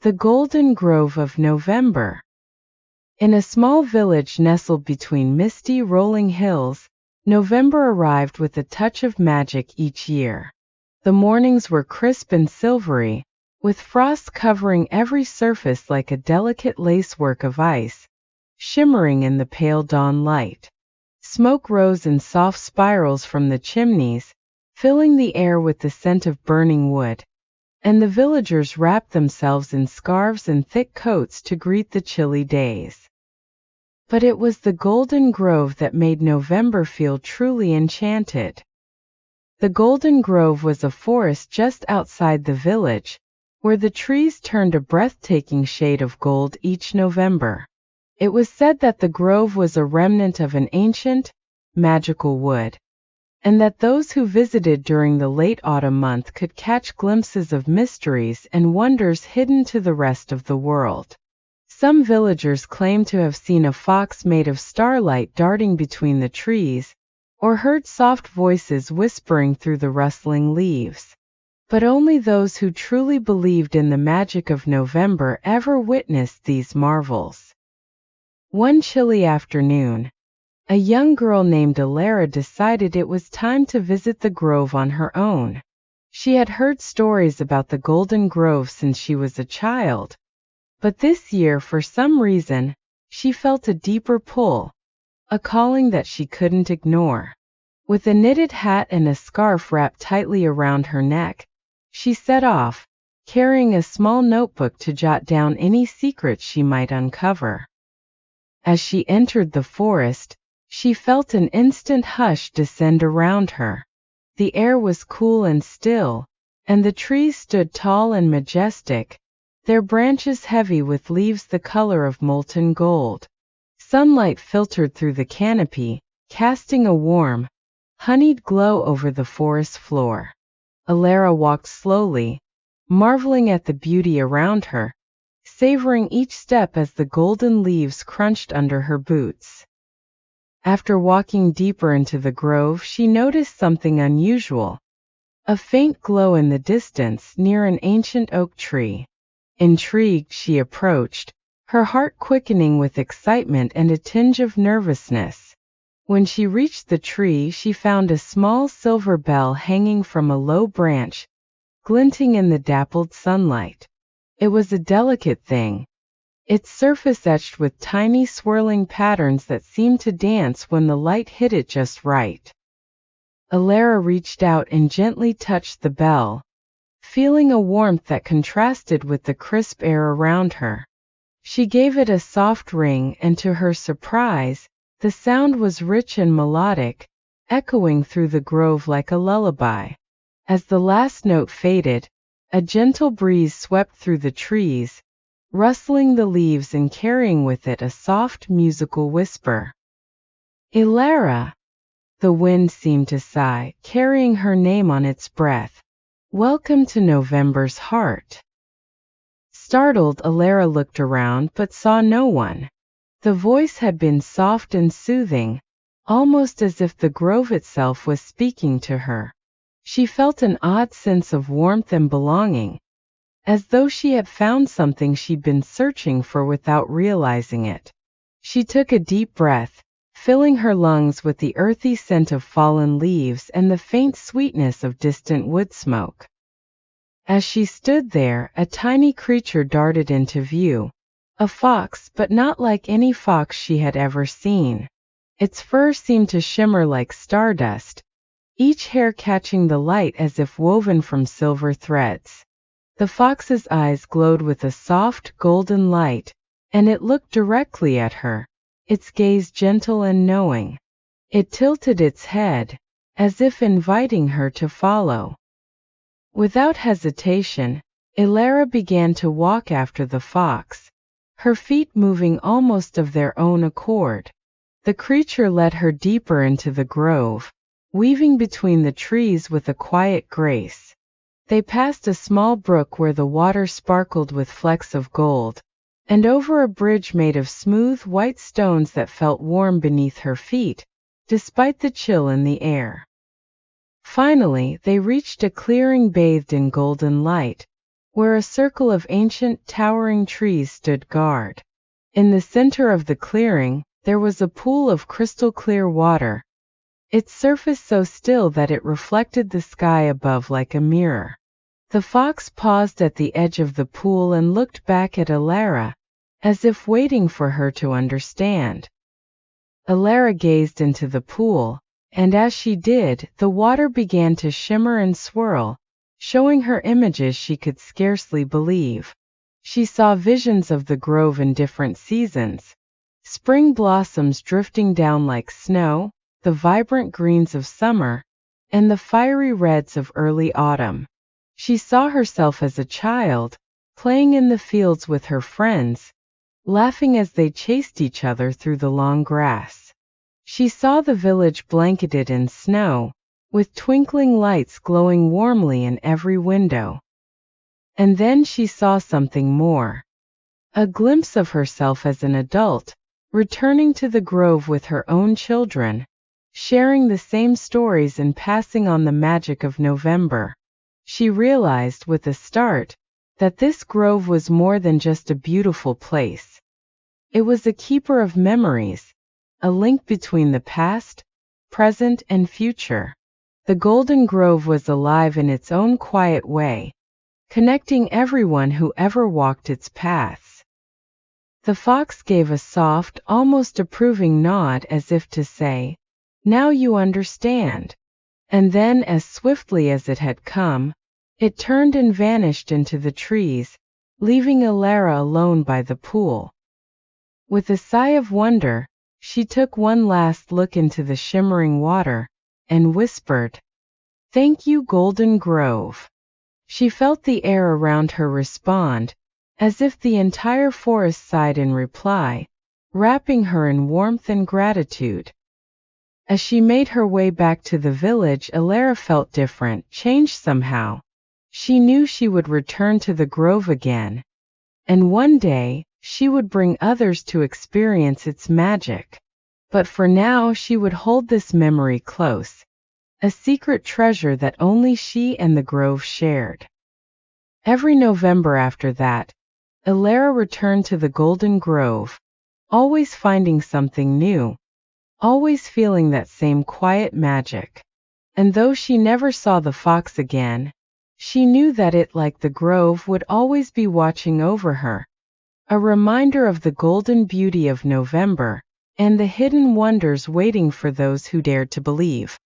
The Golden Grove of November. In a small village nestled between misty rolling hills, November arrived with a touch of magic each year. The mornings were crisp and silvery, with frost covering every surface like a delicate lacework of ice, shimmering in the pale dawn light. Smoke rose in soft spirals from the chimneys, filling the air with the scent of burning wood, and the villagers wrapped themselves in scarves and thick coats to greet the chilly days. But it was the Golden Grove that made November feel truly enchanted. The Golden Grove was a forest just outside the village, where the trees turned a breathtaking shade of gold each November. It was said that the grove was a remnant of an ancient, magical wood, and that those who visited during the late autumn month could catch glimpses of mysteries and wonders hidden to the rest of the world. Some villagers claimed to have seen a fox made of starlight darting between the trees, or heard soft voices whispering through the rustling leaves. But only those who truly believed in the magic of November ever witnessed these marvels. One chilly afternoon, a young girl named Alara decided it was time to visit the grove on her own. She had heard stories about the Golden Grove since she was a child, but this year, for some reason, she felt a deeper pull, a calling that she couldn't ignore. With a knitted hat and a scarf wrapped tightly around her neck, she set off, carrying a small notebook to jot down any secrets she might uncover. As she entered the forest, she felt an instant hush descend around her. The air was cool and still, and the trees stood tall and majestic, their branches heavy with leaves the color of molten gold. Sunlight filtered through the canopy, casting a warm, honeyed glow over the forest floor. Alara walked slowly, marveling at the beauty around her, savoring each step as the golden leaves crunched under her boots. After walking deeper into the grove, she noticed something unusual: a faint glow in the distance near an ancient oak tree. Intrigued, she approached, her heart quickening with excitement and a tinge of nervousness. When she reached the tree, she found a small silver bell hanging from a low branch, glinting in the dappled sunlight. It was a delicate thing, its surface etched with tiny swirling patterns that seemed to dance when the light hit it just right. Alara reached out and gently touched the bell, feeling a warmth that contrasted with the crisp air around her. She gave it a soft ring, and to her surprise, the sound was rich and melodic, echoing through the grove like a lullaby. As the last note faded, a gentle breeze swept through the trees, rustling the leaves and carrying with it a soft musical whisper. "Alara," the wind seemed to sigh, carrying her name on its breath. "Welcome to November's heart." Startled, Alara looked around but saw no one. The voice had been soft and soothing, almost as if the grove itself was speaking to her. She felt an odd sense of warmth and belonging, as though she had found something she'd been searching for without realizing it. She took a deep breath, filling her lungs with the earthy scent of fallen leaves and the faint sweetness of distant wood smoke. As she stood there, a tiny creature darted into view, a fox, but not like any fox she had ever seen. Its fur seemed to shimmer like stardust, each hair catching the light as if woven from silver threads. The fox's eyes glowed with a soft, golden light, and it looked directly at her, its gaze gentle and knowing. It tilted its head, as if inviting her to follow. Without hesitation, Alara began to walk after the fox, her feet moving almost of their own accord. The creature led her deeper into the grove, weaving between the trees with a quiet grace. They passed a small brook where the water sparkled with flecks of gold, and over a bridge made of smooth white stones that felt warm beneath her feet, despite the chill in the air. Finally, they reached a clearing bathed in golden light, where a circle of ancient, towering trees stood guard. In the center of the clearing, there was a pool of crystal-clear water, its surface so still that it reflected the sky above like a mirror. The fox paused at the edge of the pool and looked back at Alara, as if waiting for her to understand. Alara gazed into the pool, and as she did, the water began to shimmer and swirl, showing her images she could scarcely believe. She saw visions of the grove in different seasons: spring blossoms drifting down like snow, the vibrant greens of summer, and the fiery reds of early autumn. She saw herself as a child, playing in the fields with her friends, laughing as they chased each other through the long grass. She saw the village blanketed in snow, with twinkling lights glowing warmly in every window. And then she saw something more. A glimpse of herself as an adult, returning to the grove with her own children, sharing the same stories and passing on the magic of November. She realized with a start that this grove was more than just a beautiful place. It was a keeper of memories, a link between the past, present, and future. The Golden Grove was alive in its own quiet way, connecting everyone who ever walked its paths. The fox gave a soft, almost approving nod as if to say, "Now you understand." And then, as swiftly as it had come, it turned and vanished into the trees, leaving Alara alone by the pool. With a sigh of wonder, she took one last look into the shimmering water, and whispered, "Thank you, Golden Grove." She felt the air around her respond, as if the entire forest sighed in reply, wrapping her in warmth and gratitude. As she made her way back to the village, Alara felt different, changed somehow. She knew she would return to the grove again, and one day, she would bring others to experience its magic. But for now she would hold this memory close, a secret treasure that only she and the grove shared. Every November after that, Alara returned to the Golden Grove, always finding something new, always feeling that same quiet magic. And though she never saw the fox again, she knew that it, like the grove, would always be watching over her, a reminder of the golden beauty of November, and the hidden wonders waiting for those who dared to believe.